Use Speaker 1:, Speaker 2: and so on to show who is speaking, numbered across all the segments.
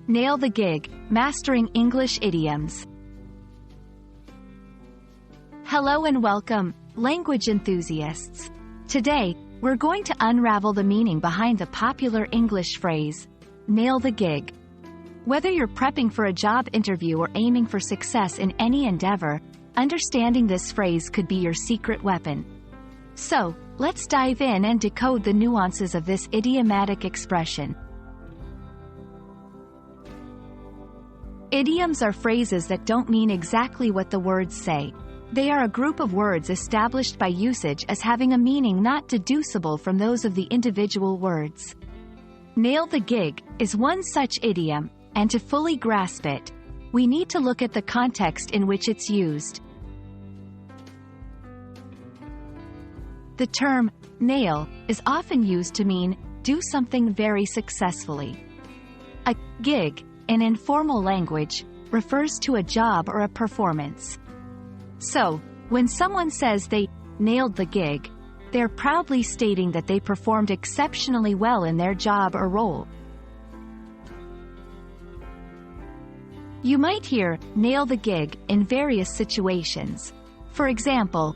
Speaker 1: Nail the gig, mastering English idioms. Hello and welcome, language enthusiasts. Today, we're going to unravel the meaning behind the popular English phrase, nail the gig. Whether you're prepping for a job interview or aiming for success in any endeavor, understanding this phrase could be your secret weapon. So, let's dive in and decode the nuances of this idiomatic expression. Idioms are phrases that don't mean exactly what the words say. They are a group of words established by usage as having a meaning not deducible from those of the individual words. Nail the gig is one such idiom, and to fully grasp it, we need to look at the context in which it's used. The term nail is often used to mean do something very successfully. A gig, in informal language, refers to a job or a performance. So, when someone says they nailed the gig, they're proudly stating that they performed exceptionally well in their job or role. You might hear nail the gig in various situations. For example,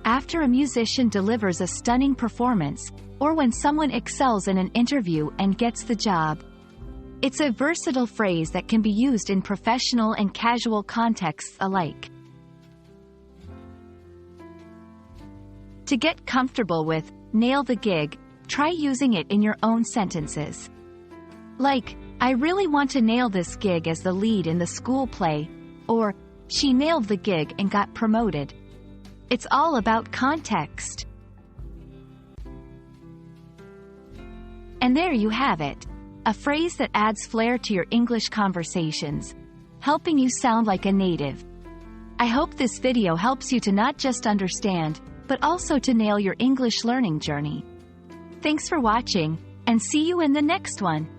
Speaker 1: after a musician delivers a stunning performance, or when someone excels in an interview and gets the job. It's a versatile phrase that can be used in professional and casual contexts alike. To get comfortable with nail the gig, try using it in your own sentences. Like, I really want to nail this gig as the lead in the school play, or she nailed the gig and got promoted. It's all about context. And there you have it, a phrase that adds flair to your English conversations, helping you sound like a native. I hope this video helps you to not just understand, but also to nail your English learning journey. Thanks for watching, and see you in the next one.